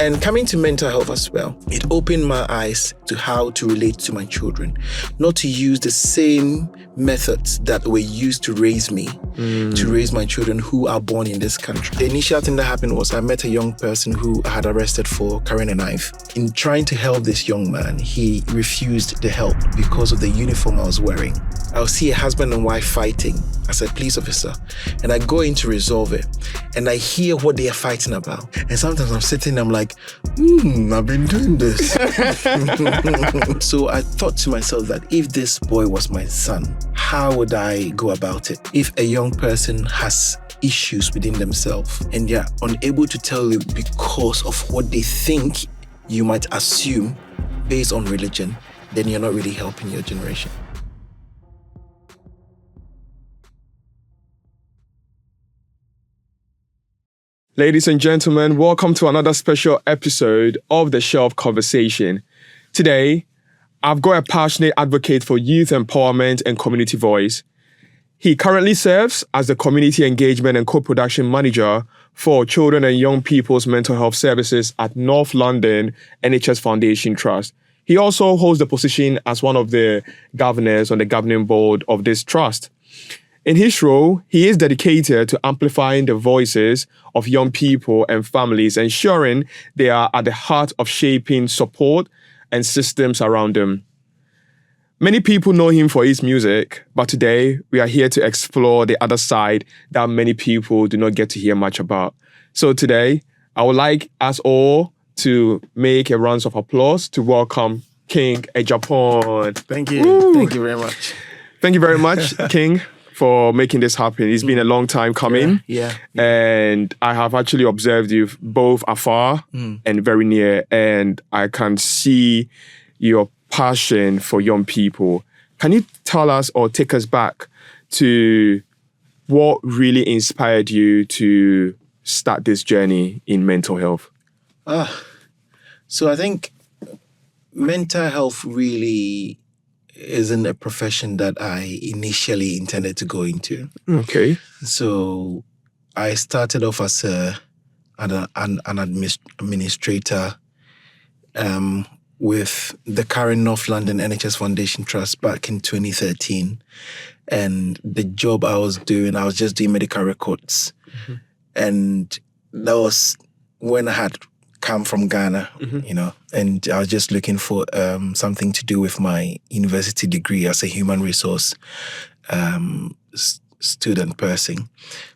And coming to mental health as well, it opened my eyes to how to relate to my children, not to use the same methods that were used to raise me, to raise my children who are born in this country. The initial thing that happened was I met a young person who I had arrested for carrying a knife. In trying to help this young man, he refused the help because of the uniform I was wearing. I'll see a husband and wife fighting as a police officer, and I go in to resolve it, and I hear what they are fighting about. And sometimes I'm sitting, I'm like, I've been doing this. So I thought to myself that if this boy was my son, how would I go about it? If a young person has issues within themselves and they're unable to tell you because of what they think you might assume based on religion, then you're not really helping your generation. Ladies and gentlemen, welcome to another special episode of The Shelf Conversation. Today, I've got a passionate advocate for youth empowerment and community voice. He currently serves as the Community Engagement and Co-Production Manager for Children and Young People's Mental Health Services at North London NHS Foundation Trust. He also holds the position as one of the governors on the governing board of this trust. In his role, he is dedicated to amplifying the voices of young people and families, ensuring they are at the heart of shaping support and systems around them. Many people know him for his music, but today we are here to explore the other side that many people do not get to hear much about. So today, I would like us all to make a round of applause to welcome King Ejapon. Thank you. Woo! Thank you very much. Thank you very much, King, for making this happen. It's been a long time coming. Yeah. And I have actually observed you both afar and very near, and I can see your passion for young people. Can you tell us or take us back to what really inspired you to start this journey in mental health? So I think mental health really isn't a profession that I initially intended to go into. Okay. So I started off as an administrator with the current North London NHS Foundation Trust back in 2013. And the job I was just doing medical records. Mm-hmm. And that was when I had come from Ghana, and I was just looking for something to do with my university degree as a human resource student person.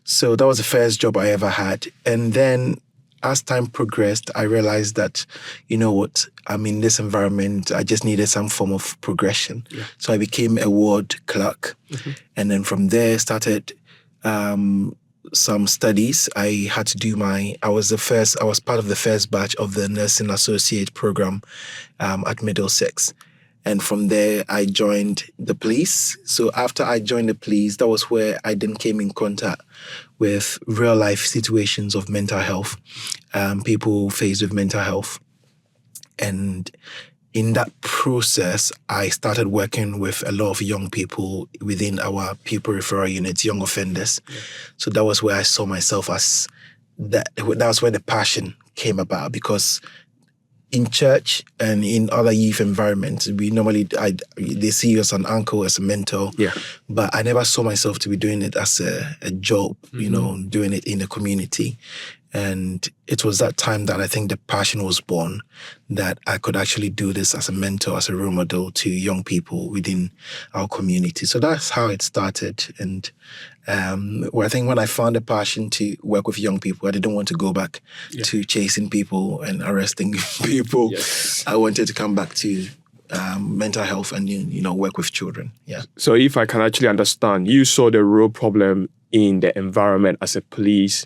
So that was the first job I ever had. And then as time progressed, I realized that, I'm in this environment, I just needed some form of progression. Yeah. So I became a ward clerk. Mm-hmm. And then from there started some studies. I had to do I was part of the first batch of the Nursing Associate program at Middlesex. And from there, I joined the police. So after I joined the police, that was where I then came in contact with real life situations of mental health, people faced with mental health. And in that process, I started working with a lot of young people within our pupil referral units, young offenders. Yeah. So that was where I saw myself as that was where the passion came about, because in church and in other youth environments, they see you as an uncle, as a mentor. Yeah. But I never saw myself to be doing it as a job, doing it in the community. And it was that time that I think the passion was born, that I could actually do this as a mentor, as a role model to young people within our community. So that's how it started. And I think when I found a passion to work with young people, I didn't want to go back to chasing people and arresting people. Yes. I wanted to come back to mental health and, work with children. Yeah. So if I can actually understand, you saw the real problem in the environment as a police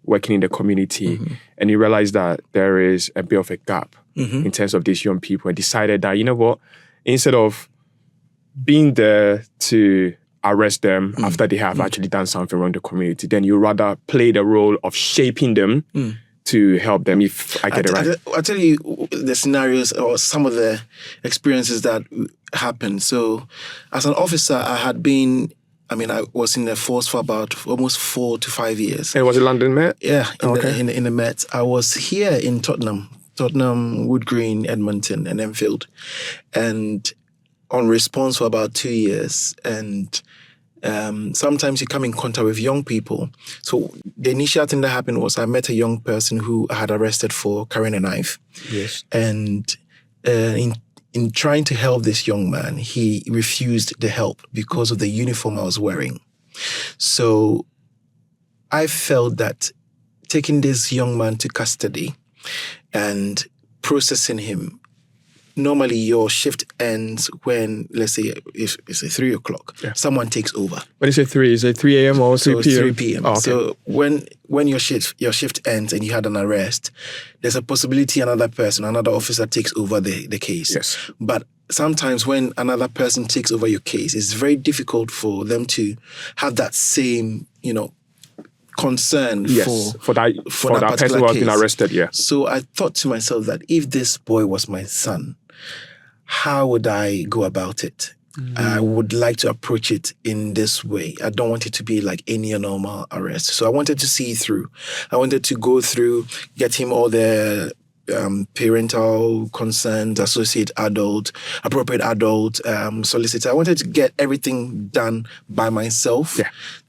working in the community, and you realized that there is a bit of a gap in terms of these young people, and decided that, instead of being there to arrest them after they have actually done something wrong in the community, then you rather play the role of shaping them to help them, if I get it right. I'll tell you the scenarios or some of the experiences that happened. So as an officer, I had been I mean, I was in the force for about almost 4 to 5 years. And was it London Met? Yeah, Okay. in the Met. I was here in Tottenham, Wood Green, Edmonton, and Enfield, and on response for about 2 years. And sometimes you come in contact with young people. So the initial thing that happened was I met a young person who I had arrested for carrying a knife. Yes. And in trying to help this young man, he refused the help because of the uniform I was wearing. So I felt that taking this young man to custody and processing him, normally your shift ends when, let's say, if it's 3 o'clock, someone takes over. When you say 3, is it 3 a.m. or 3 So p.m.? 3 p.m. Oh, okay. So when your shift ends and you had an arrest, there's a possibility another officer takes over the case. Yes. But sometimes when another person takes over your case, it's very difficult for them to have that same, concern for that person who has been arrested. Yeah. So I thought to myself that if this boy was my son, how would I go about it? I would like to approach it in this way. I don't want it to be like any normal arrest. So I wanted to see through. I wanted to go through, get him all the parental concerns, appropriate adult, solicitor. I wanted to get everything done by myself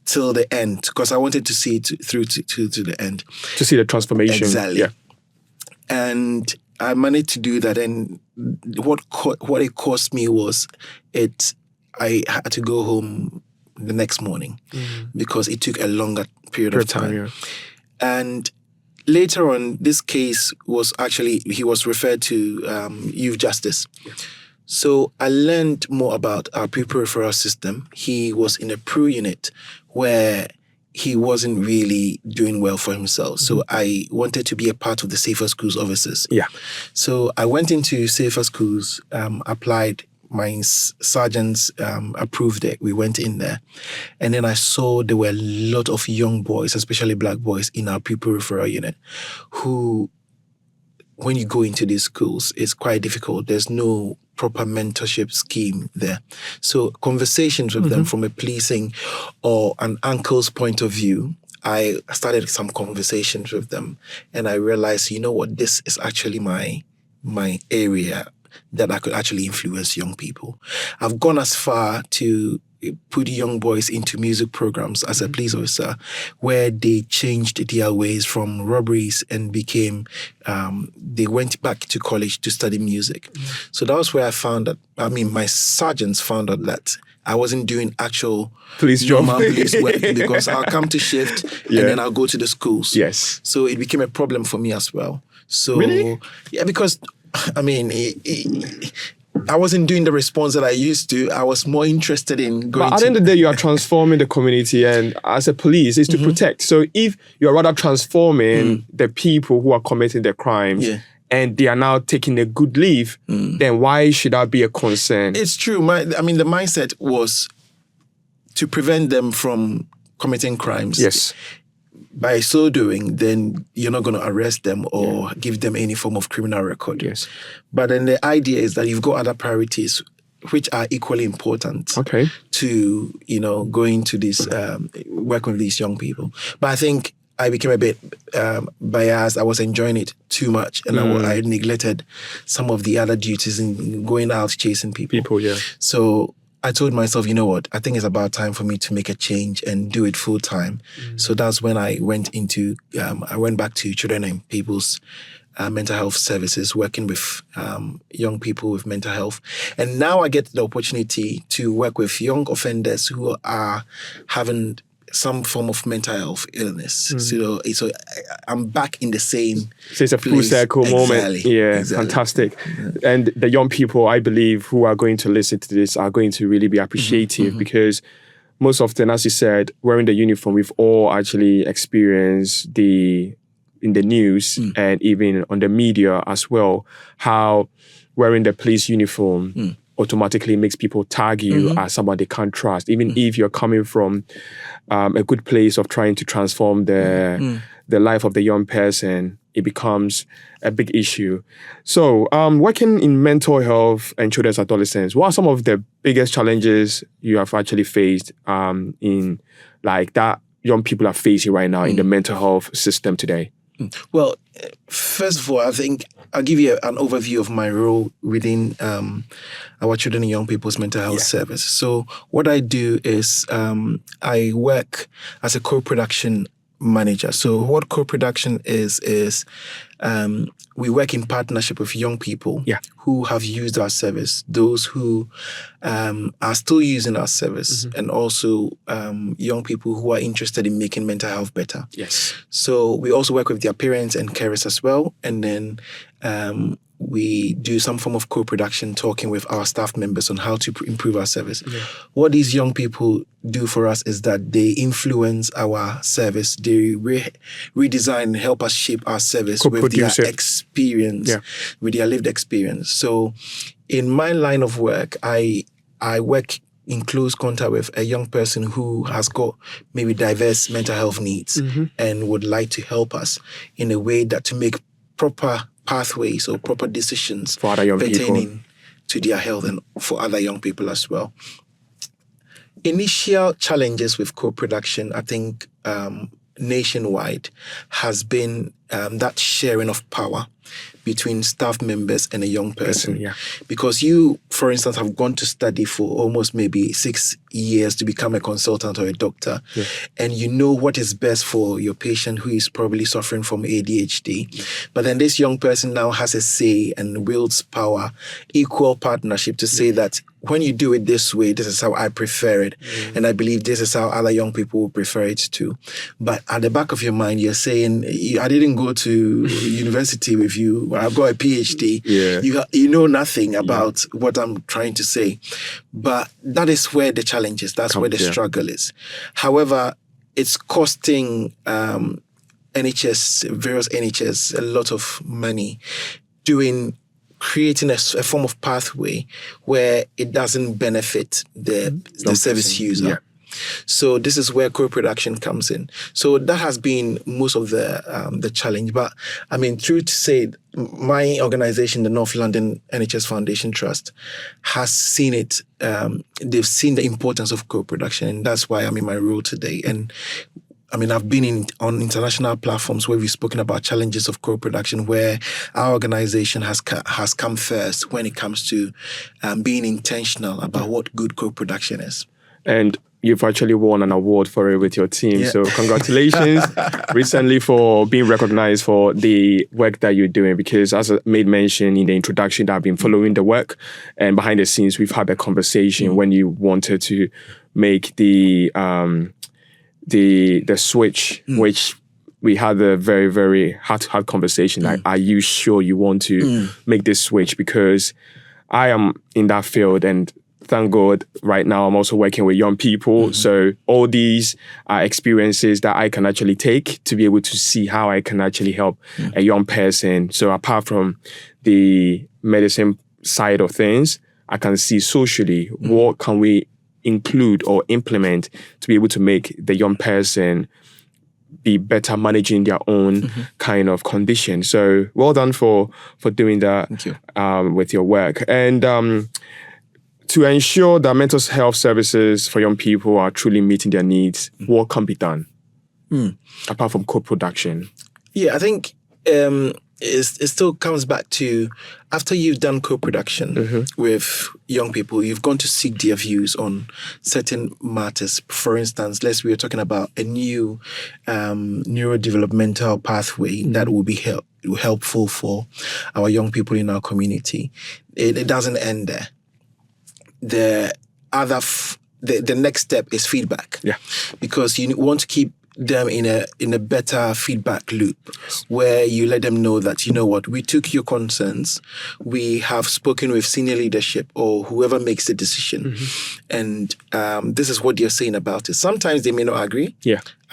till the end, because I wanted to see it through to the end. To see the transformation. Exactly. Yeah. And I managed to do that. And what it cost me was I had to go home the next morning because it took a longer period of time. Yeah. And later on, this case he was referred to youth justice. Yeah. So I learned more about our pupil referral system. He was in a PRU unit where he wasn't really doing well for himself. So I wanted to be a part of the Safer Schools officers. Yeah. So I went into Safer Schools, applied. My sergeants approved it. We went in there. And then I saw there were a lot of young boys, especially black boys, in our pupil referral unit who, when you go into these schools, it's quite difficult. There's no proper mentorship scheme there. So conversations with them from a policing or an uncle's point of view, I started some conversations with them. And I realized, this is actually my area that I could actually influence young people. I've gone as far to put young boys into music programs as a police officer, where they changed their ways from robberies and they went back to college to study music. So that was where I found that, my sergeants found out that I wasn't doing actual police work because I'll come to shift and then I'll go to the schools. Yes. So it became a problem for me as well. So, really? Yeah, because I wasn't doing the response that I used to. I was more interested in going. But at the end of the day, you are transforming the community, and as a police, it's to protect. So if you are rather transforming the people who are committing the crimes, and they are now taking a good leave, then why should that be a concern? It's true. The mindset was to prevent them from committing crimes. Yes. By so doing, then you're not going to arrest them or give them any form of criminal record. Yes. But then the idea is that you've got other priorities which are equally important to, going to this, working with these young people. But I think I became a bit biased. I was enjoying it too much, and I neglected some of the other duties in going out chasing people. So I told myself, you know what, I think it's about time for me to make a change and do it full time. So that's when I went back to Children and People's mental health services, working with young people with mental health. And now I get the opportunity to work with young offenders who are having some form of mental health illness. So I'm back in the same So it's a full circle moment. Yeah, exactly. Fantastic. Yeah. And the young people, I believe, who are going to listen to this are going to really be appreciative because most often, as you said, wearing the uniform, we've all actually experienced in the news and even on the media as well, how wearing the police uniform automatically makes people tag you as someone they can't trust, even if you're coming from a good place of trying to transform the life of the young person. it becomes a big issue. So, working in mental health and children's adolescents, what are some of the biggest challenges you have actually faced in like that young people are facing right now in the mental health system today? Well, first of all, I think I'll give you an overview of my role within our children and young people's mental health service. So what I do is I work as a co-production manager. So what co-production is we work in partnership with young people who have used our service, those who are still using our service, and also young people who are interested in making mental health better. Yes. So we also work with their parents and carers as well. And then we do some form of co-production, talking with our staff members on how to improve our service. Yeah. What these young people do for us is that they influence our service. They redesign and help us shape our service with their experience, with their lived experience. So in my line of work, I work in close contact with a young person who has got maybe diverse mental health needs and would like to help us in a way that to make proper pathways or proper decisions for other young pertaining people to their health and for other young people as well. Initial challenges with co-production, I think nationwide, has been that sharing of power between staff members and a young person. Because you, for instance, have gone to study for almost maybe 6 years to become a consultant or a doctor, and you know what is best for your patient who is probably suffering from ADHD. But then this young person now has a say and wields power, equal partnership to say that when you do it this way, this is how I prefer it. And I believe this is how other young people will prefer it too. But at the back of your mind, you're saying, I didn't go to university with you. I've got a PhD. You know nothing about what I'm trying to say. But that is where the challenge is. That's where the struggle is. However, it's costing various NHS a lot of money creating a form of pathway where it doesn't benefit the service user. So this is where co-production comes in. So that has been most of the challenge. But I mean, true to say, my organization, the North London NHS Foundation Trust, has seen it. They've seen the importance of co-production, and that's why I'm in my role today. And I mean, I've been on international platforms where we've spoken about challenges of co-production, where our organization has come first when it comes to being intentional about what good co-production is. And you've actually won an award for it with your team. So congratulations recently for being recognized for the work that you're doing, because as I made mention in the introduction that I've been following the work, and behind the scenes, we've had a conversation when you wanted to make the switch, which we had a very, very heart-to-heart conversation. Like, are you sure you want to make this switch? Because I am in that field, and thank God right now I'm also working with young people. So all these are experiences that I can actually take to be able to see how I can actually help a young person. So apart from the medicine side of things, I can see socially, what can we include or implement to be able to make the young person be better managing their own kind of condition. So well done for doing that with your work. And to ensure that mental health services for young people are truly meeting their needs, what can be done apart from co-production? Yeah, I think it still comes back to, after you've done co-production with young people, you've gone to seek their views on certain matters. For instance, we are talking about a new neurodevelopmental pathway that will be helpful for our young people in our community. It doesn't end there. The next step is feedback. Because you want to keep them in a better feedback loop where you let them know that, you know what, we took your concerns, we have spoken with senior leadership or whoever makes the decision, and this is what they're saying about it. Sometimes they may not agree.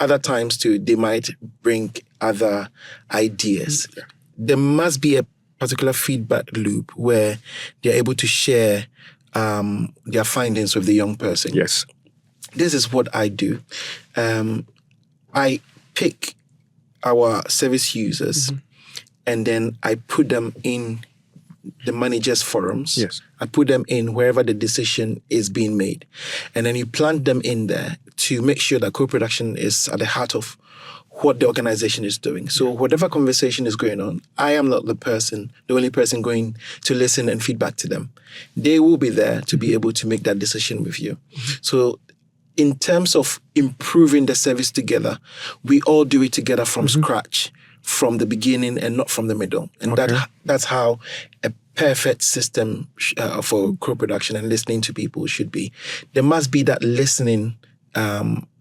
Other times too, they might bring other ideas. There must be a particular feedback loop where they're able to share their findings with the young person. This is what I do. I pick our service users and then I put them in the managers' forums. Yes. I put them in wherever the decision is being made. And then you plant them in there to make sure that co-production is at the heart of what the organization is doing. So whatever conversation is going on, I am not the only person going to listen and feedback to them. They will be there to be able to make that decision with you. So in terms of improving the service together, we all do it together from scratch, from the beginning and not from the middle. And that's how a perfect system for co-production and listening to people should be. There must be that listening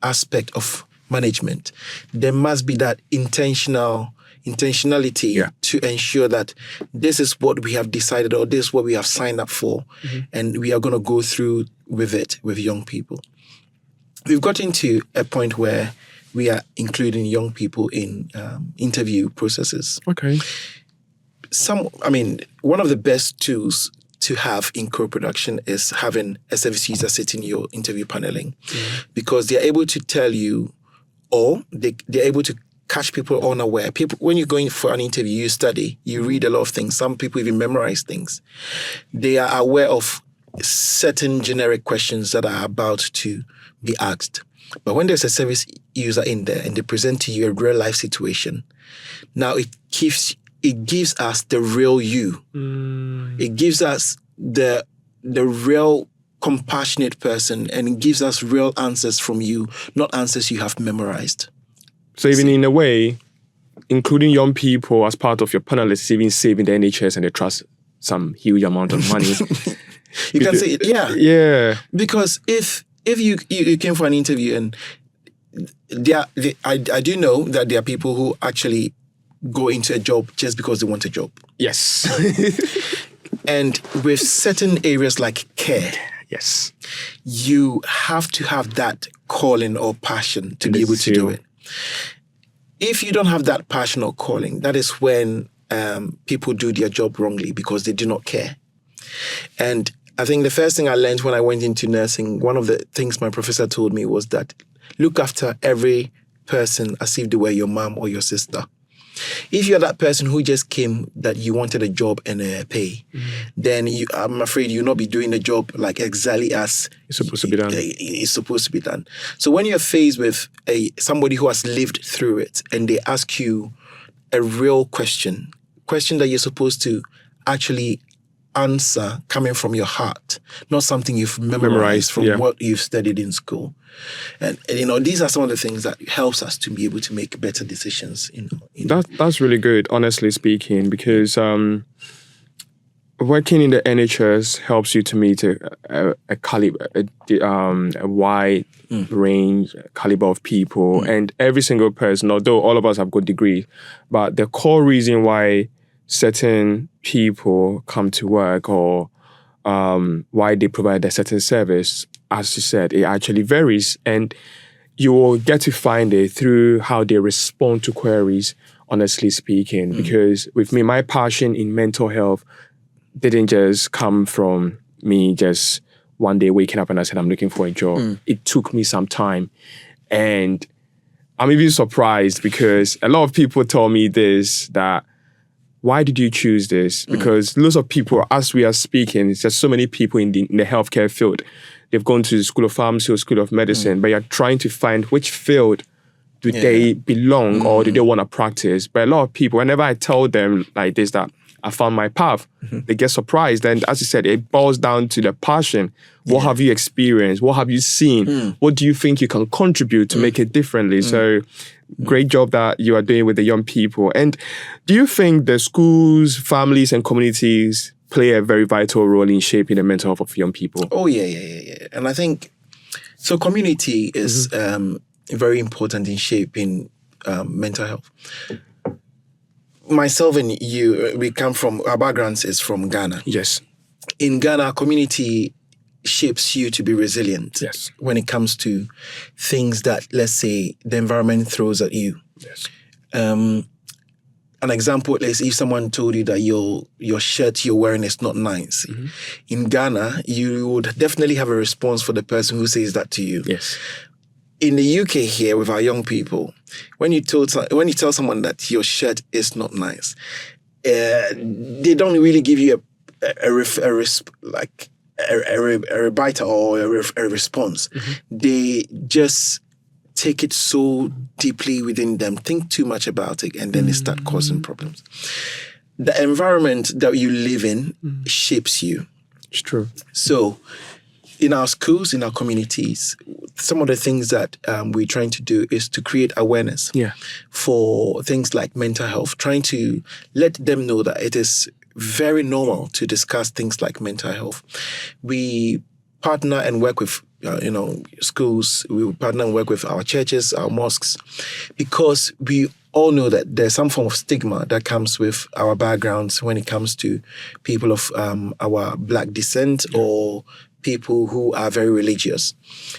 aspect of management. There must be that intentionality to ensure that this is what we have decided or this is what we have signed up for, and we are going to go through with it with young people. We've gotten to a point where we are including young people in interview processes. Okay. One of the best tools to have in co-production is having a service user sit in your interview paneling, because they're able to tell you, or they're able to catch people unaware. People, when you're going for an interview, you study, you read a lot of things. Some people even memorize things. They are aware of certain generic questions that are about to be asked. But when there's a service user in there and they present to you a real life situation, now it gives us the real you. It gives us the real compassionate person, and it gives us real answers from you, not answers you have memorized. So even in a way, including young people as part of your panelists, even saving the NHS and the trust some huge amount of money. You can say it, yeah. Yeah. Because if you came for an interview and I do know that there are people who actually go into a job just because they want a job. Yes. And with certain areas like care, yes, you have to have that calling or passion to be able to do it. If you don't have that passion or calling, that is when people do their job wrongly because they do not care. And I think the first thing I learned when I went into nursing, one of the things my professor told me was that look after every person as if they were your mom or your sister. If you're that person who just came that you wanted a job and a pay, then I'm afraid you'll not be doing the job like exactly as it's supposed to be done. It's supposed to be done. So when you're faced with somebody who has lived through it and they ask you a real question that you're supposed to actually answer coming from your heart, not something you've memorized from what you've studied in school. And these are some of the things that helps us to be able to make better decisions. That's really good, honestly speaking, because working in the NHS helps you to meet a wide range, caliber of people, and every single person, although all of us have good degrees, but the core reason why certain people come to work or why they provide a certain service, as you said, it actually varies. And you will get to find it through how they respond to queries, honestly speaking. Because with me, my passion in mental health didn't just come from me just one day waking up and I said, I'm looking for a job. It took me some time. And I'm even surprised because a lot of people tell me this, that why did you choose this? Because lots of people, as we are speaking, there's just so many people in the healthcare field. They've gone to the School of Pharmacy or School of Medicine, but you're trying to find which field do they belong or do they want to practice. But a lot of people, whenever I tell them like this, that I found my path, they get surprised. And as you said, it boils down to the passion. What have you experienced? What have you seen? What do you think you can contribute to make it differently? So great job that you are doing with the young people. And do you think the schools, families, and communities play a very vital role in shaping the mental health of young people? Oh, yeah. And I think, so community is very important in shaping mental health. Myself and you, our backgrounds is from Ghana. Yes. In Ghana, community shapes you to be resilient when it comes to things that, let's say, the environment throws at you. Yes. An example is if someone told you that your shirt you're wearing is not nice. In Ghana, you would definitely have a response for the person who says that to you. Yes. in the UK here with our young people, when you tell someone that your shirt is not nice, they don't really give you a rebuttal or a response. They just take it so deeply within them, think too much about it, and then they start causing problems. The environment that you live in shapes you. It's true. So in our schools, in our communities, some of the things that we're trying to do is to create awareness for things like mental health, trying to let them know that it is very normal to discuss things like mental health. We partner and work with schools. We partner and work with our churches, our mosques, because we all know that there's some form of stigma that comes with our backgrounds when it comes to people of our Black descent or people who are very religious.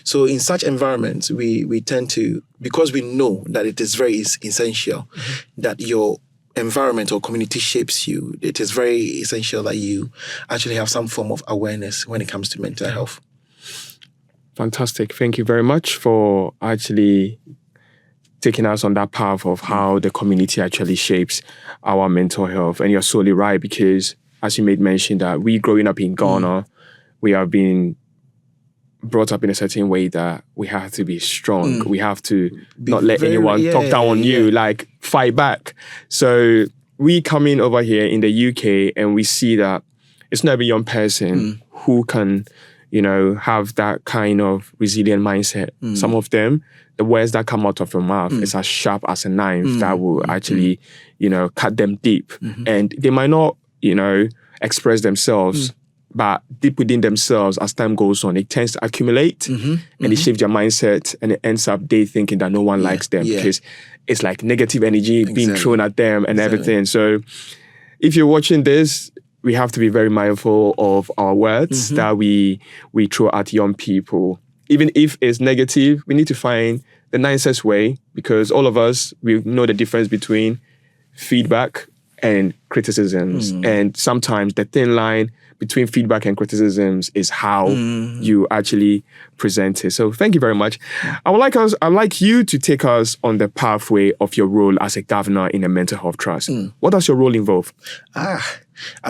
So in such environments, we tend to, because we know that it is very essential that your environment or community shapes you, it is very essential that you actually have some form of awareness when it comes to mental health. Fantastic. Thank you very much for actually taking us on that path of how the community actually shapes our mental health. And you're solely right, because as you made mention that we growing up in Ghana, we have been brought up in a certain way that we have to be strong. We have to not let anyone talk down on you, like fight back. So we come in over here in the UK and we see that it's not every young person who can, have that kind of resilient mindset. Some of them, the words that come out of your mouth is as sharp as a knife that will actually, cut them deep. And they might not, express themselves, but deep within themselves, as time goes on, it tends to accumulate and it shapes their mindset, and it ends up they thinking that no one likes them because it's like negative energy being thrown at them and everything. So if you're watching this, we have to be very mindful of our words that we throw at young people. Even if it's negative, we need to find the nicest way, because all of us, we know the difference between feedback and criticisms. And sometimes the thin line between feedback and criticisms is how you actually present it. So thank you very much. I'd like you to take us on the pathway of your role as a governor in a mental health trust. What does your role involve? I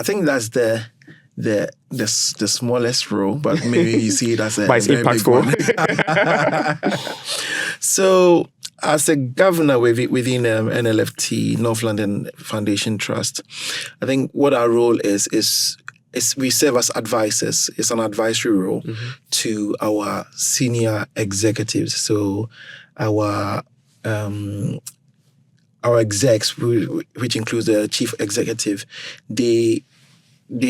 think that's the smallest role, but maybe you see it as a but it's very impactful. Big one. So as a governor within NLFT, North London Foundation Trust, I think what our role is we serve as advisors. It's an advisory role to our senior executives. So our execs, which includes the chief executive, they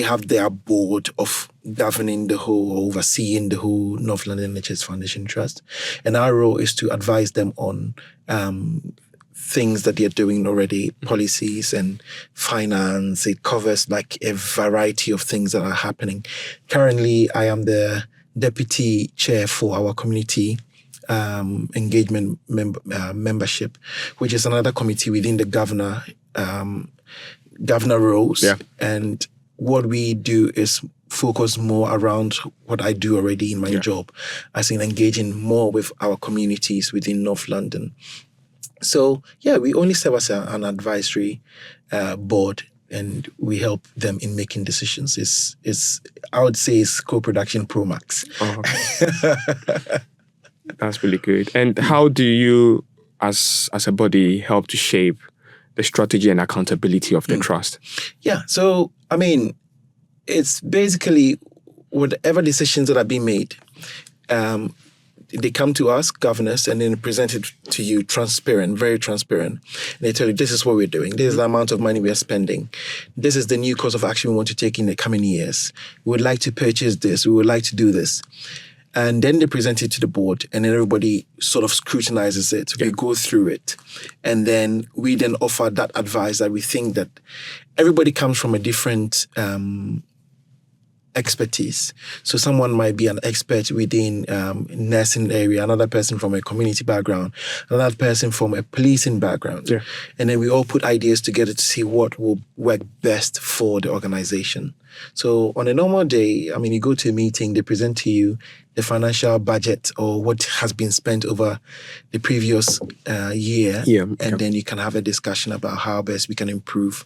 have their board of governing the whole, overseeing the whole North London NHS Foundation Trust. And our role is to advise them on things that they're doing already, policies and finance. It covers like a variety of things that are happening. Currently, I am the deputy chair for our community engagement membership, which is another committee within the governor roles. And what we do is focus more around what I do already in my job, as in engaging more with our communities within North London. So, we only serve as an advisory board, and we help them in making decisions. I would say it's co-production Pro Max. Oh, okay. That's really good. And how do you, as a body, help to shape the strategy and accountability of the trust? So, I mean, it's basically whatever decisions that are being made, they come to us, governors, and then present it to you transparent, very transparent. And they tell you, this is what we're doing. This is the amount of money we are spending. This is the new course of action we want to take in the coming years. We would like to purchase this. We would like to do this. And then they present it to the board, and then everybody sort of scrutinizes it. We go through it. And then we then offer that advice that we think that everybody comes from a different expertise. So someone might be an expert within nursing area, another person from a community background, another person from a policing background. Yeah. And then we all put ideas together to see what will work best for the organization. So on a normal day, I mean, you go to a meeting, they present to you the financial budget or what has been spent over the previous year. Yeah, And then you can have a discussion about how best we can improve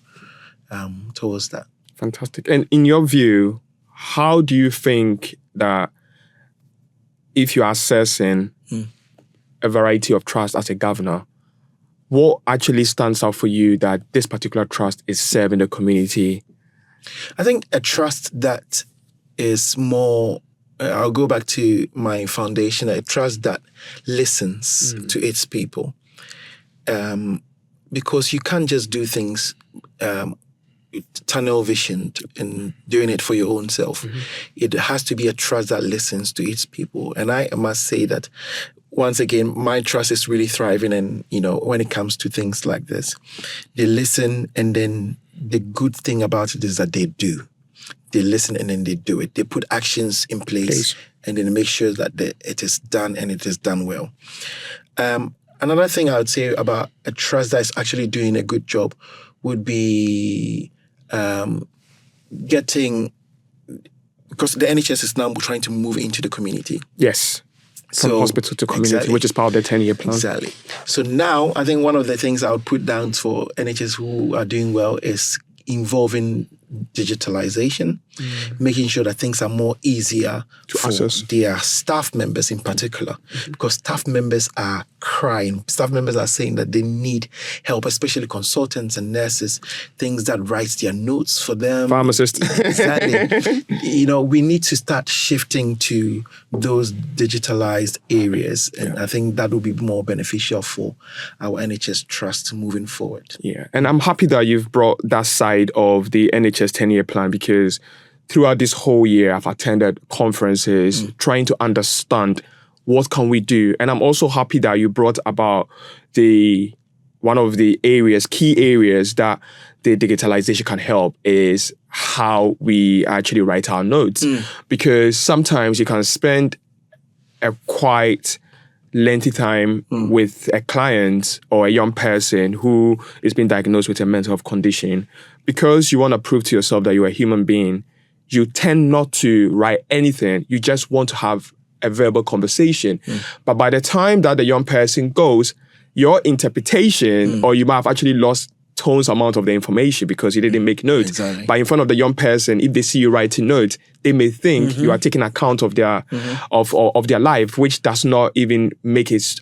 towards that. Fantastic. And in your view, how do you think that if you're assessing a variety of trusts as a governor, what actually stands out for you that this particular trust is serving the community? I think a trust that is more, I'll go back to my foundation, a trust that listens to its people. Because you can't just do things tunnel visioned and doing it for your own self. It has to be a trust that listens to its people. And I must say that, once again, my trust is really thriving. And, when it comes to things like this, they listen. And then the good thing about it is that they do. They listen and then they do it. They put actions in place and then make sure that it is done and it is done well. Another thing I would say about a trust that is actually doing a good job would be getting, because the NHS is now trying to move into the community. Yes. From hospital to community, which is part of the 10-year plan. Exactly. So now, I think one of the things I would put down for NHS who are doing well is involving digitalization, making sure that things are more easier to for access their staff members in particular, because staff members are crying. Staff members are saying that they need help, especially consultants and nurses, things that write their notes for them. Pharmacists. Exactly. We need to start shifting to those digitalized areas. And I think that will be more beneficial for our NHS trust moving forward. Yeah. And I'm happy that you've brought that side of the NHS 10-year plan, because throughout this whole year, I've attended conferences trying to understand what can we do. And I'm also happy that you brought about one of the key areas that the digitalization can help is how we actually write our notes. Because sometimes you can spend a quite lengthy time with a client or a young person who is being diagnosed with a mental health condition. Because you want to prove to yourself that you're a human being, you tend not to write anything. You just want to have a verbal conversation. But by the time that the young person goes, your interpretation, or you might have actually lost tons amount of the information because you didn't make notes. Exactly. But in front of the young person, if they see you writing notes, they may think you are taking account of their of their life, which does not even make it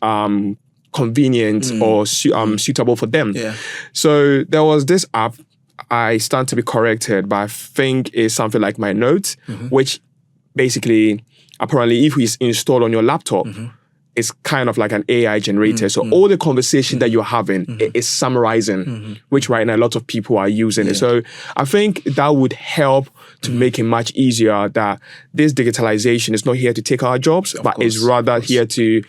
convenient or suitable for them. Yeah. So there was this app. I stand to be corrected, but I think it's something like My Notes, which basically, apparently, if it's installed on your laptop, it's kind of like an AI generator. So all the conversation that you're having is summarizing, which right now a lot of people are using it. So I think that would help to make it much easier that this digitalization is not here to take our jobs, but is rather here to,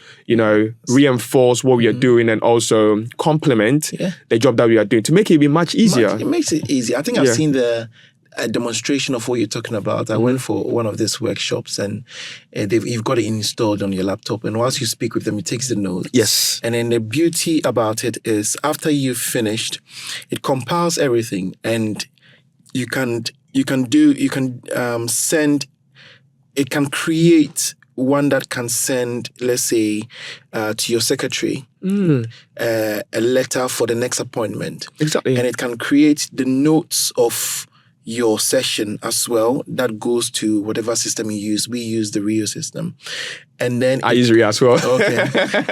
reinforce what we are doing and also complement the job that we are doing to make it be much easier. It makes it easy. I think I've seen a demonstration of what you're talking about. I went for one of these workshops and you've got it installed on your laptop, and whilst you speak with them, it takes the notes. Yes. And then the beauty about it is after you've finished, it compiles everything, and you can create one that can send, let's say, to your secretary, a letter for the next appointment. Exactly. And it can create the notes of your session as well. That goes to whatever system you use. We use the Rio system. And then I use Rio as well. Okay.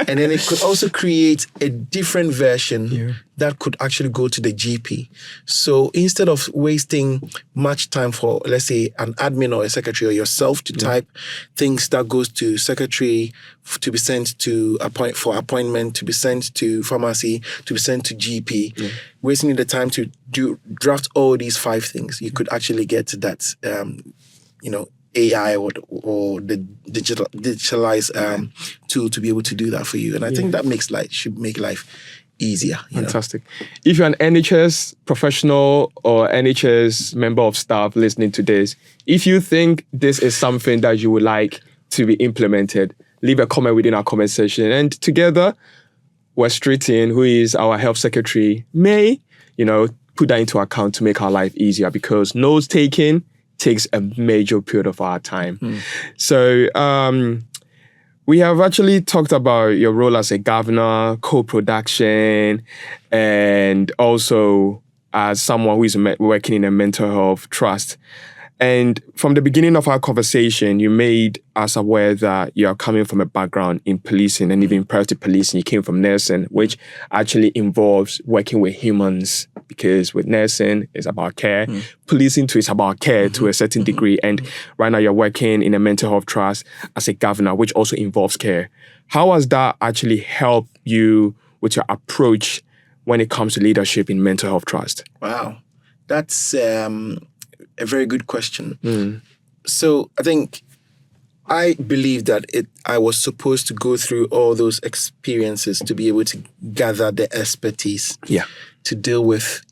And then it could also create a different version that could actually go to the GP. So instead of wasting much time for, let's say, an admin or a secretary or yourself to type things that goes to secretary to be sent to for appointment, to be sent to pharmacy, to be sent to GP, wasting the time to draft all these 5 things, you could actually get to that, AI or the digitalized tool to be able to do that for you. And I think that should make life easier. Fantastic. If you're an NHS professional or NHS member of staff listening to this, if you think this is something that you would like to be implemented, leave a comment within our comment section. And together, Wes Streeting, who is our health secretary, may, put that into account to make our life easier, because notes taking takes a major period of our time. So we have actually talked about your role as a governor, co-production, and also as someone who is working in a mental health trust. And from the beginning of our conversation, you made us aware that you are coming from a background in policing, and even prior to policing, you came from nursing, which actually involves working with humans, because with nursing, it's about care. Policing too is about care to a certain degree. And right now you're working in a mental health trust as a governor, which also involves care. How has that actually helped you with your approach when it comes to leadership in mental health trust? Wow, that's a very good question. So I think I believe that I was supposed to go through all those experiences to be able to gather the expertise to deal with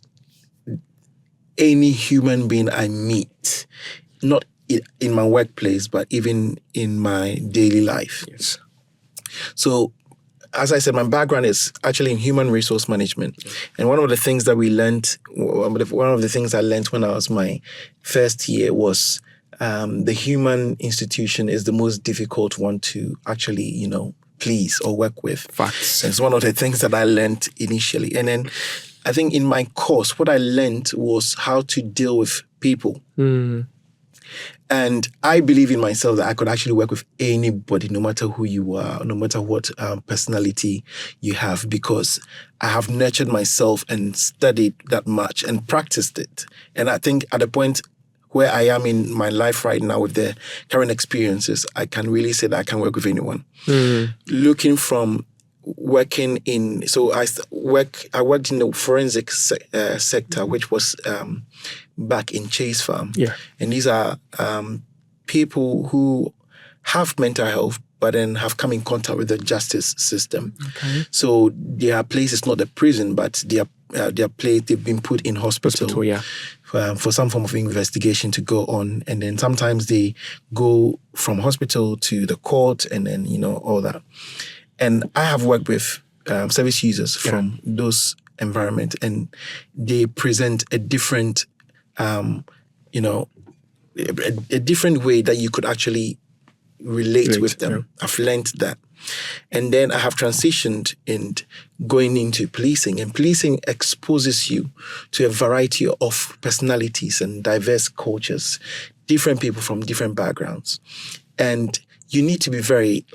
any human being I meet, not in my workplace, but even in my daily life. Yes. So, as I said, my background is actually in human resource management. And one of the things that one of the things I learned when I was my first year was the human institution is the most difficult one to actually, please or work with. Facts. It's one of the things that I learned initially. And then I think in my course, what I learned was how to deal with people. And I believe in myself that I could actually work with anybody, no matter who you are, no matter what personality you have, because I have nurtured myself and studied that much and practiced it. And I think at the point where I am in my life right now with the current experiences, I can really say that I can work with anyone. Looking from working in, so I worked in the forensic sector, which was back in Chase Farm. And these are people who have mental health, but then have come in contact with the justice system. So their place is not a prison, but their place, they've been put in hospital for some form of investigation to go on. And then sometimes they go from hospital to the court, and then, all that. And I have worked with service users from those environments, and they present a different, a different way that you could actually relate with them. I've learned that. And then I have transitioned in going into policing, and policing exposes you to a variety of personalities and diverse cultures, different people from different backgrounds. And you need to be very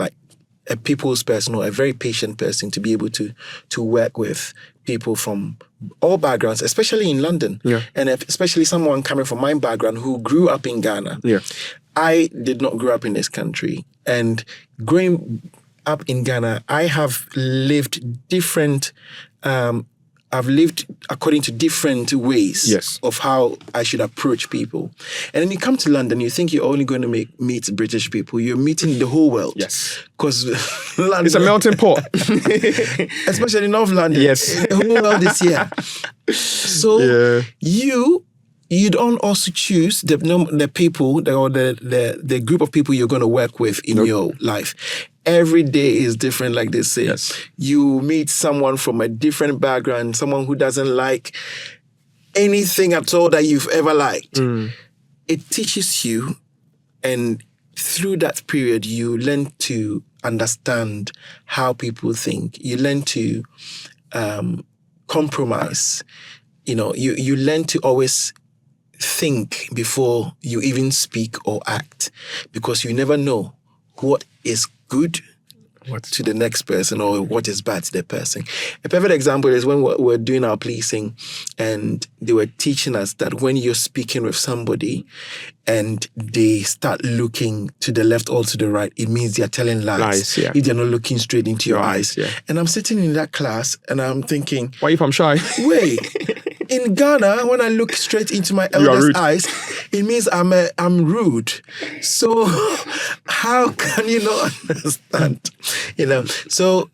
a people's person, or a very patient person, to be able to work with people from all backgrounds, especially in London. And especially someone coming from my background who grew up in Ghana. I did not grow up in this country. And growing up in Ghana, I have lived different, I've lived according to different ways of how I should approach people. And then you come to London, you think you're only going to meet British people. You're meeting the whole world. Because London, it's a melting pot. Especially North London. The whole world is here. So you don't also choose the people or the group of people you're going to work with in your life. Every day is different, like they say. You meet someone from a different background, someone who doesn't like anything at all that you've ever liked. It teaches you, and through that period, you learn to understand how people think. You learn to compromise. You learn to always think before you even speak or act, because you never know what is good to the next person or what is bad to the person. A perfect example is when we're doing our policing, and they were teaching us that when you're speaking with somebody and they start looking to the left or to the right, it means they're telling lies. If they're not looking straight into your eyes. And I'm sitting in that class and I'm thinking, what if I'm shy? Wait, in Ghana, when I look straight into my elder's eyes, it means I'm rude. So how can you not understand? So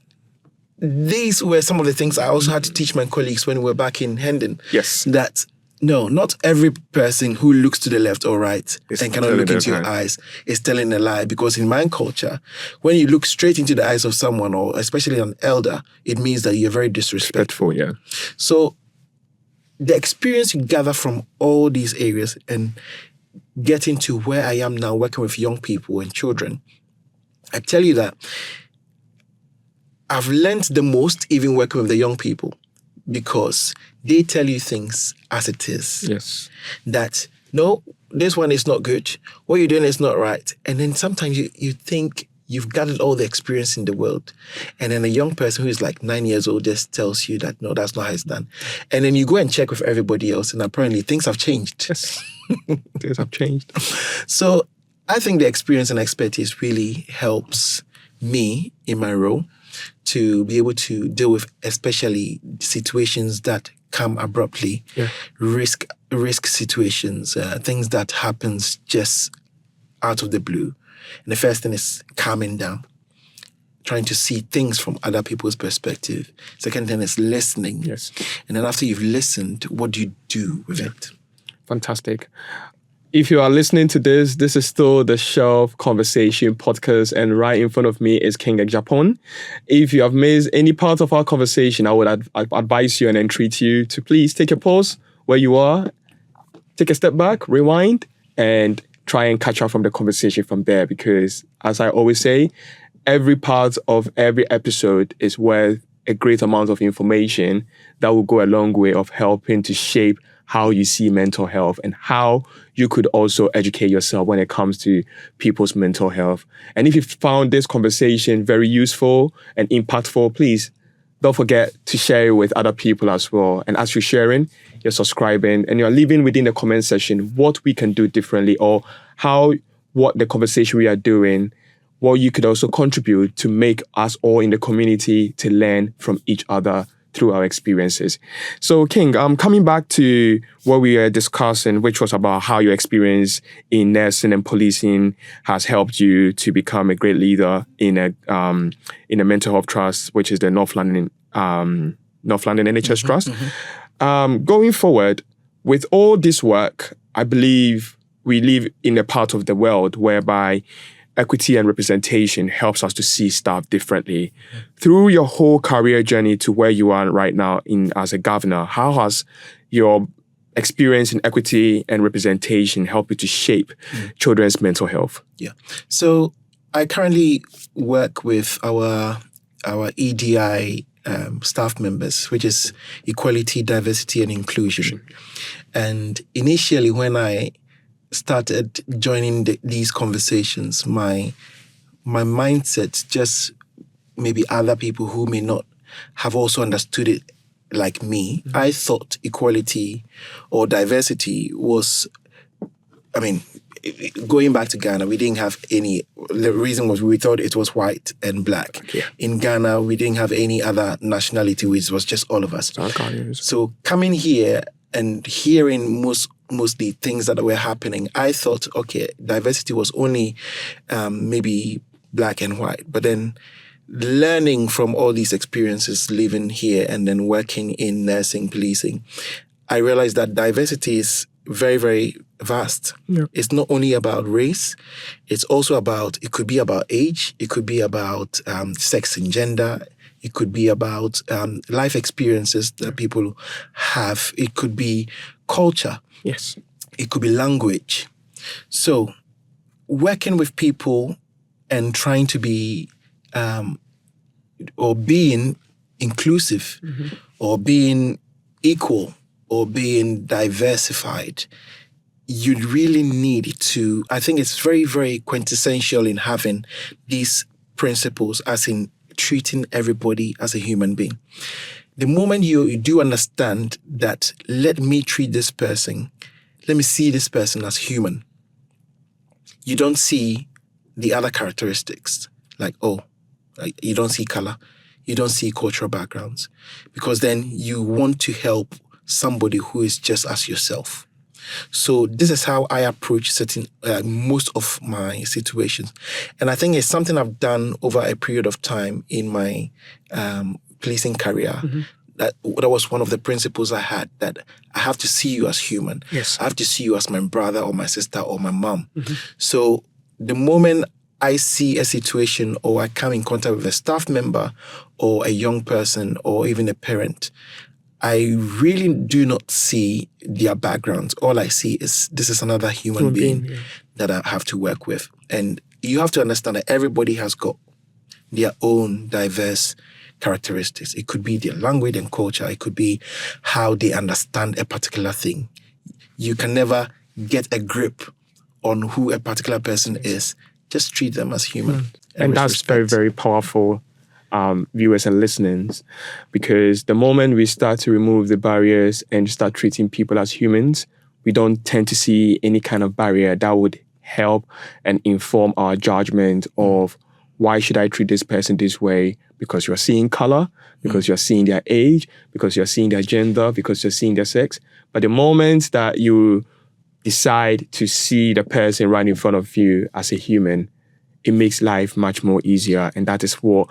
these were some of the things I also had to teach my colleagues when we were back in Hendon. Yes. That no, not every person who looks to the left or right and cannot look into your eyes is telling a lie. Because in my culture, when you look straight into the eyes of someone, or especially an elder, it means that you're very disrespectful. Yeah. So the experience you gather from all these areas and getting to where I am now, working with young people and children, I tell you that I've learned the most even working with the young people, because they tell you things as it is. Yes. That, no, this one is not good. What you're doing is not right. And then sometimes you think you've gathered all the experience in the world. And then a young person who is like 9 years old just tells you that, no, that's not how it's done. And then you go and check with everybody else, and apparently things have changed. Yes. Things have changed. So I think the experience and expertise really helps me in my role to be able to deal with especially situations that come abruptly, risk situations, things that happens just out of the blue. And the first thing is calming down, trying to see things from other people's perspective. Second thing is listening. Yes. And then after you've listened, what do you do with it? Fantastic. If you are listening to this is still the Shelf Conversation podcast, and right in front of me is King Japan. If you have missed any part of our conversation, I would advise you and entreat you to please take a pause where you are, take a step back, rewind, and try and catch up from the conversation from there. Because as I always say, every part of every episode is worth a great amount of information that will go a long way of helping to shape how you see mental health and how you could also educate yourself when it comes to people's mental health. And if you found this conversation very useful and impactful, please don't forget to share it with other people as well. And as you're sharing, you're subscribing, and you're leaving within the comment section what we can do differently, or what the conversation we are doing, what you could also contribute to make us all in the community to learn from each other through our experiences. So, King, coming back to what we were discussing, which was about how your experience in nursing and policing has helped you to become a great leader in a mental health trust, which is the North London NHS Trust. Going forward, with all this work, I believe we live in a part of the world whereby equity and representation helps us to see stuff differently. Through your whole career journey to where you are right now as a governor, how has your experience in equity and representation helped you to shape children's mental health? Yeah. So I currently work with our EDI staff members, which is Equality, Diversity and Inclusion. And initially when I started joining these conversations, my mindset, just maybe other people who may not have also understood it like me, I thought equality or diversity was, going back to Ghana, we didn't have any, the reason was we thought it was white and black. Okay. In Ghana, we didn't have any other nationality, which was just all of us. So coming here and hearing mostly things that were happening, I thought, okay, diversity was only maybe black and white. But then learning from all these experiences, living here and then working in nursing, policing, I realized that diversity is very, very vast. Yeah. It's not only about race. It's also it could be about age. It could be about sex and gender. It could be about life experiences that people have. It could be culture. Yes. It could be language. So working with people and trying to be or being inclusive or being equal or being diversified, you really need to, I think it's very, very quintessential in having these principles, as in treating everybody as a human being. The moment you do understand that, let me treat this person, let me see this person as human. You don't see the other characteristics, like, you don't see color, you don't see cultural backgrounds, because then you want to help somebody who is just as yourself. So this is how I approach most of my situations. And I think it's something I've done over a period of time in my pleasing career, that was one of the principles I had, that I have to see you as human. Yes. I have to see you as my brother or my sister or my mom. So the moment I see a situation or I come in contact with a staff member or a young person or even a parent, I really do not see their backgrounds. All I see is this is another human being that I have to work with. And you have to understand that everybody has got their own diverse characteristics. It could be their language and culture. It could be how they understand a particular thing. You can never get a grip on who a particular person is. Just treat them as human. And that's very, very powerful, viewers and listeners, because the moment we start to remove the barriers and start treating people as humans, we don't tend to see any kind of barrier that would help and inform our judgment of why should I treat this person this way? Because you're seeing color, because you're seeing their age, because you're seeing their gender, because you're seeing their sex. But the moment that you decide to see the person right in front of you as a human, it makes life much more easier. And that is what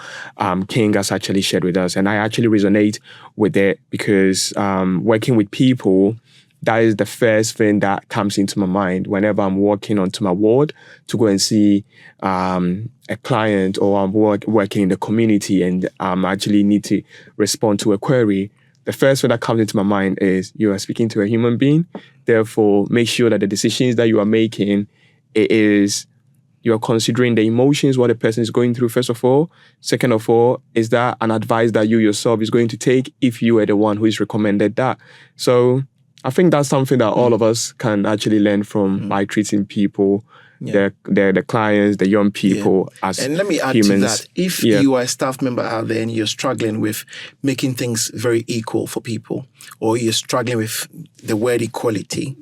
King has actually shared with us. And I actually resonate with it because working with people, that is the first thing that comes into my mind whenever I'm walking onto my ward to go and see a client, or I'm working in the community and actually need to respond to a query. The first thing that comes into my mind is you are speaking to a human being. Therefore, make sure that the decisions that you are making, you are considering the emotions, what the person is going through, first of all. Second of all, is that an advice that you yourself is going to take if you are the one who is recommended that? So I think that's something that all of us can actually learn from by treating people, the clients, the young people as humans. And let me add to that. If you are a staff member out there and you're struggling with making things very equal for people, or you're struggling with the word equality,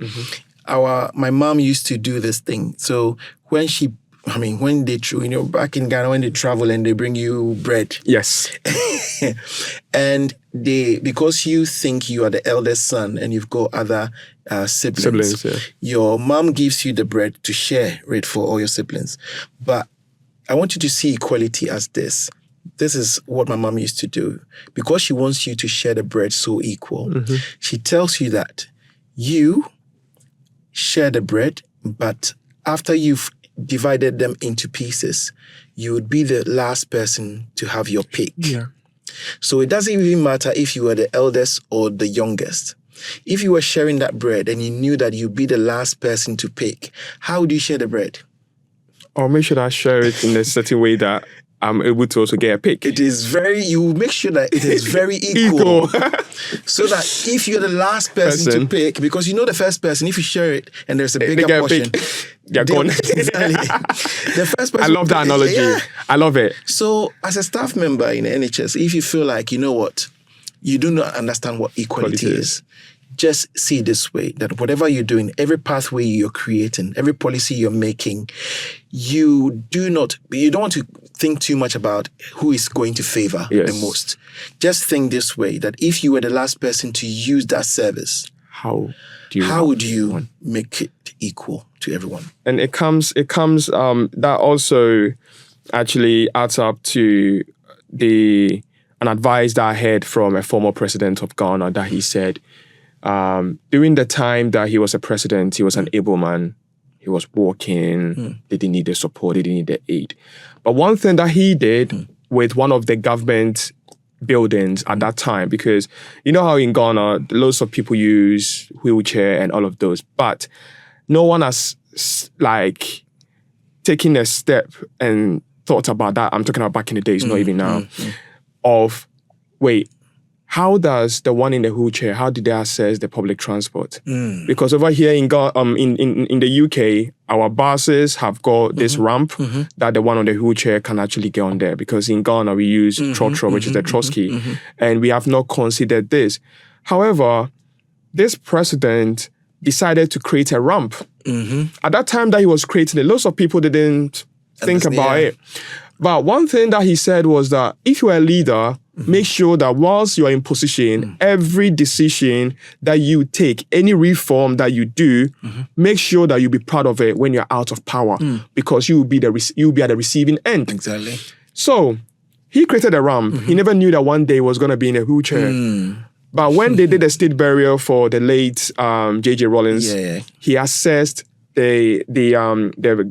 my mom used to do this thing. So when they, back in Ghana, when they travel and they bring you bread. Yes. And because you think you are the eldest son and you've got other siblings, your mom gives you the bread to share it for all your siblings. But I want you to see equality as this. This is what my mom used to do. Because she wants you to share the bread so equal, she tells you that you share the bread, but after you've divided them into pieces, you would be the last person to have your pick. Yeah. So it doesn't even matter if you are the eldest or the youngest. If you were sharing that bread and you knew that you'd be the last person to pick, how would you share the bread? Or make sure that I share it in a certain way that I'm able to also get a pick. You make sure that it is very equal. So that if you're the last person to pick, because you know the first person, if you share it and there's a bigger portion, they're gone. Exactly. The first person. I love that analogy. Yeah. I love it. So as a staff member in the NHS, if you feel like, you know what, you do not understand what equality is, just see it this way, that whatever you're doing, every pathway you're creating, every policy you're making, you don't want to think too much about who is going to favor the most. Just think this way, that if you were the last person to use that service, how would you make it equal to everyone? And it comes that also actually adds up to an advice that I heard from a former president of Ghana, that he said, during the time that he was a president, he was an able man. He was working. They didn't need the support. They didn't need the aid. But one thing that he did with one of the government buildings at that time, because you know how in Ghana, lots of people use wheelchair and all of those, but no one has taken a step and thought about that. I'm talking about back in the days, not even now, of how does the one in the wheelchair, how did they access the public transport? Because over here in the UK, our buses have got this ramp that the one on the wheelchair can actually get on there. Because in Ghana, we use trotro, which is the trotsky, and we have not considered this. However, this president decided to create a ramp. At that time that he was creating it, lots of people didn't think about it. But one thing that he said was that if you're a leader, make sure that whilst you're in position, every decision that you take, any reform that you do, make sure that you'll be proud of it when you're out of power, because you'll be at the receiving end. Exactly. So he created a ramp. He never knew that one day he was going to be in a wheelchair. But when they did the state burial for the late J.J. Rollins, he assessed the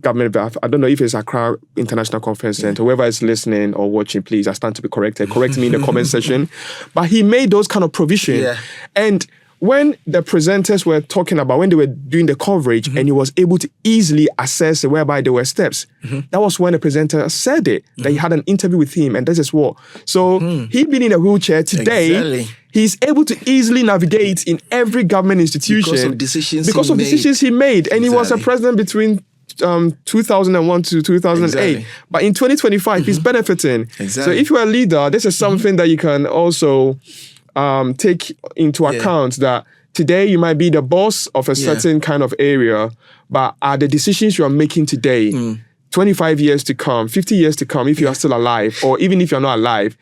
government. I don't know if it's Accra International Conference Center. Whoever is listening or watching, please, I stand to be corrected. Correct me in the comment section. But he made those kind of provision. And when the presenters were talking about, when they were doing the coverage, and he was able to easily assess whereby there were steps, that was when the presenter said it, that he had an interview with him, and this is what. So he being in a wheelchair today, he's able to easily navigate in every government institution because of decisions he made. And he was a president between 2001 to 2008. But in 2025, he's benefiting. So if you're a leader, this is something that you can also take into account, that today you might be the boss of a certain kind of area, but are the decisions you are making today, 25 years to come, 50 years to come, if you are still alive, or even if you're not alive,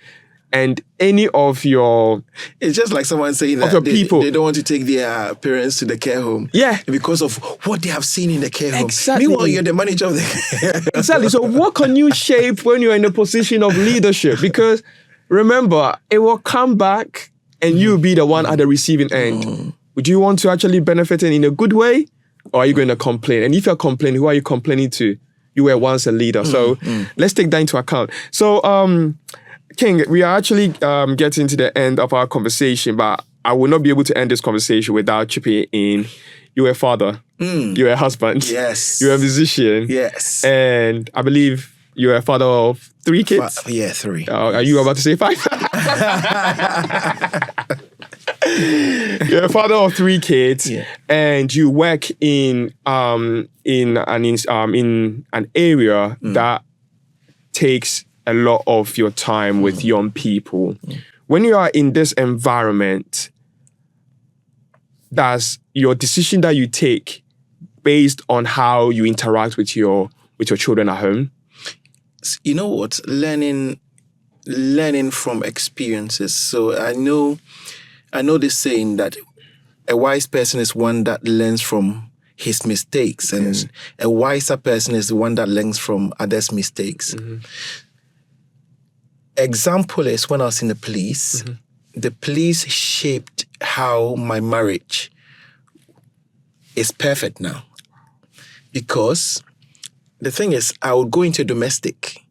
and any of your... It's just like someone saying that they don't want to take their parents to the care home. Because of what they have seen in the care home. Meanwhile, you're the manager of the care home. Exactly. So what can you shape when you're in a position of leadership? Because remember, it will come back and you'll be the one at the receiving end. Would you want to actually benefit in a good way? Or are you going to complain? And if you're complaining, who are you complaining to? You were once a leader. So let's take that into account. So, King, we are actually getting to the end of our conversation, but I will not be able to end this conversation without chipping in. You're a father. You're a husband. Yes. You're a musician. Yes. And I believe you're a father of 3 kids? 3. Are you about to say 5? You're a father of 3 kids, and you work in an area that takes a lot of your time with young people. When you are in this environment, does your decision that you take based on how you interact with your children at home? You know what? Learning from experiences. So I know this saying that a wise person is one that learns from his mistakes, and a wiser person is the one that learns from others' mistakes. Example is when I was in the police, the police shaped how my marriage is perfect now. Because the thing is, I would go into a domestic,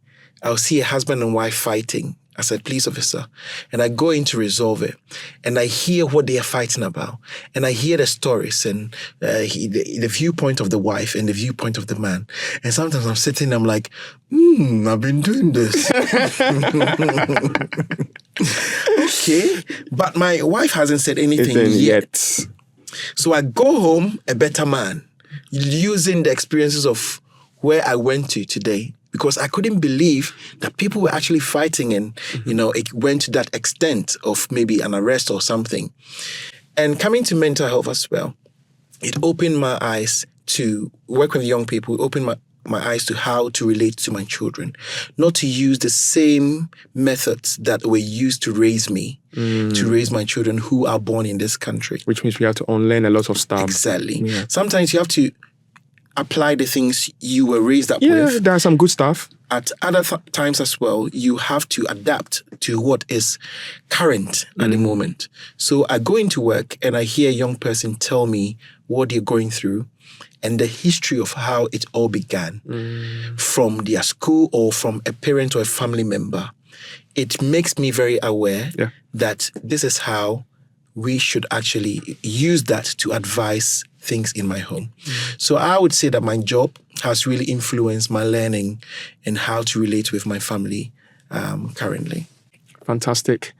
I'll see a husband and wife fighting as a police officer, and I go in to resolve it, and I hear what they are fighting about, and I hear the stories and the viewpoint of the wife and the viewpoint of the man, and sometimes I'm sitting, I'm like, I've been doing this. Okay, but my wife hasn't said anything yet. So I go home a better man, using the experiences of where I went to today, because I couldn't believe that people were actually fighting, and, it went to that extent of maybe an arrest or something. And coming to mental health as well, it opened my eyes to work with young people, it opened my eyes to how to relate to my children, not to use the same methods that were used to raise me, to raise my children who are born in this country. Which means we have to unlearn a lot of stuff. Exactly. Yeah. Sometimes you have to apply the things you were raised up with. Yeah, there's some good stuff. At other times as well, you have to adapt to what is current at the moment. So I go into work and I hear a young person tell me what they're going through and the history of how it all began from their school or from a parent or a family member. It makes me very aware that this is how we should actually use that to advise things in my home. So I would say that my job has really influenced my learning and how to relate with my family currently. Fantastic.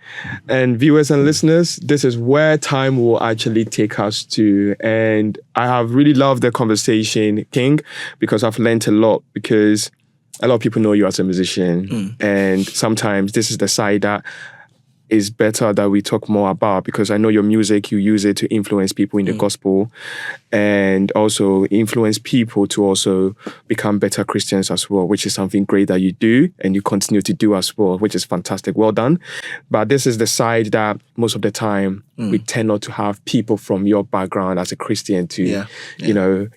And viewers and listeners, this is where time will actually take us to. And I have really loved the conversation, King, because I've learned a lot, because a lot of people know you as a musician. And sometimes this is the side that is better that we talk more about, because I know your music, you use it to influence people in the gospel and also influence people to also become better Christians as well, which is something great that you do and you continue to do as well, which is fantastic. Well done. But this is the side that most of the time we tend not to have people from your background as a Christian to,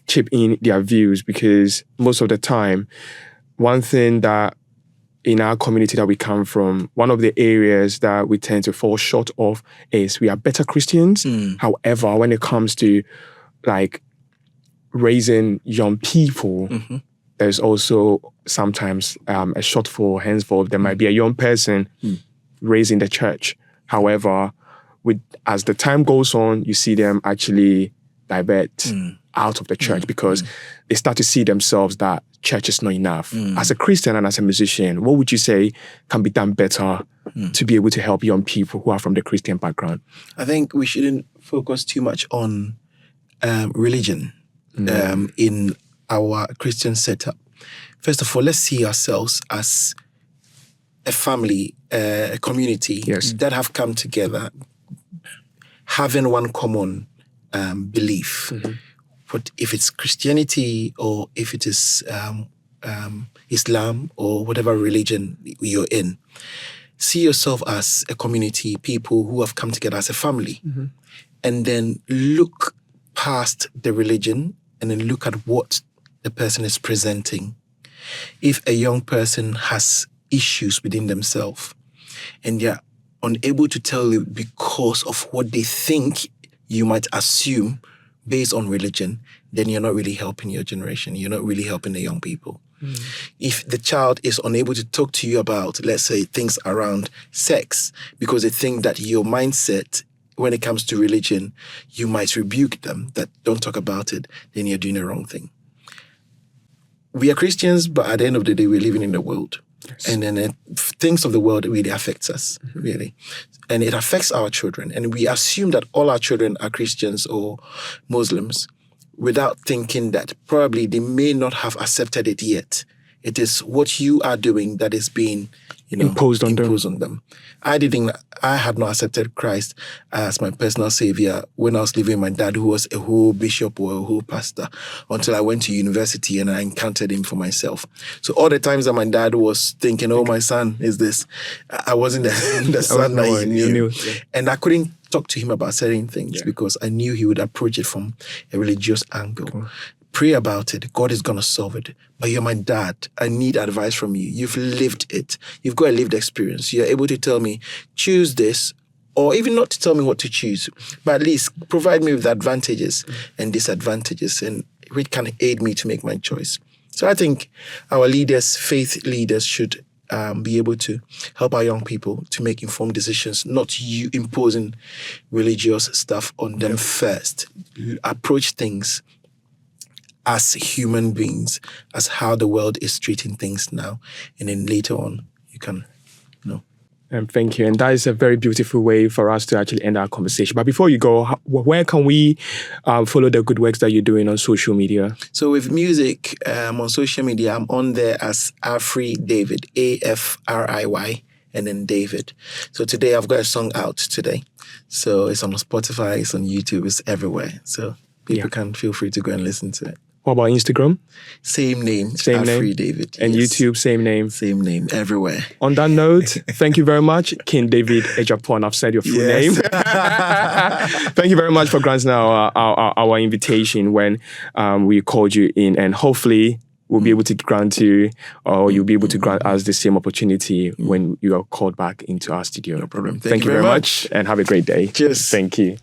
chip in their views, because most of the time, one thing that in our community that we come from, one of the areas that we tend to fall short of is we are better Christians. However, when it comes to like raising young people, there's also sometimes a shortfall. Henceforth, there might be a young person raised in the church. However, as the time goes on, you see them actually divert out of the church because they start to see themselves that church is not enough. As a Christian and as a musician, what would you say can be done better to be able to help young people who are from the Christian background? I think we shouldn't focus too much on religion in our Christian setup. First of all, let's see ourselves as a family, a community that have come together, having one common belief. But if it's Christianity or if it is Islam or whatever religion you're in, see yourself as a community, people who have come together as a family, and then look past the religion and then look at what the person is presenting. If a young person has issues within themselves and they're unable to tell you because of what they think you might assume based on religion, then you're not really helping your generation. You're not really helping the young people. If the child is unable to talk to you about, let's say, things around sex, because they think that your mindset when it comes to religion, you might rebuke them that don't talk about it, then you're doing the wrong thing. We are Christians, but at the end of the day, we're living in the world. And then things of the world really affects us, really. And it affects our children. And we assume that all our children are Christians or Muslims without thinking that probably they may not have accepted it yet. It is what you are doing that is being, imposed on them. I had not accepted Christ as my personal savior when I was living with my dad, who was a whole bishop or a whole pastor, until I went to university and I encountered him for myself. So all the times that my dad was thinking, oh, my son is this, I wasn't the son that he knew. And I couldn't talk to him about certain things because I knew he would approach it from a religious angle. Pray about it. God is going to solve it. But you're my dad. I need advice from you. You've lived it. You've got a lived experience. You're able to tell me, choose this, or even not to tell me what to choose, but at least provide me with advantages and disadvantages, and it can aid me to make my choice. So I think our leaders, faith leaders, should be able to help our young people to make informed decisions, not you imposing religious stuff on them first. Approach things as human beings, as how the world is treating things now. And then later on, you can, Thank you. And that is a very beautiful way for us to actually end our conversation. But before you go, where can we follow the good works that you're doing on social media? So with music, on social media, I'm on there as Afri David, AFRIY, and then David. So today I've got a song out today. So it's on Spotify, it's on YouTube, it's everywhere. So people can feel free to go and listen to it. What about Instagram? Same name, Afri David. And YouTube, same name? Same name, everywhere. On that note, thank you very much, King David Ejapon. I've said your full name. Thank you very much for granting our invitation when we called you in, and hopefully we'll be able to grant you, or you'll be able to grant us the same opportunity when you are called back into our studio. No problem. Thank you very much, and have a great day. Cheers. Thank you.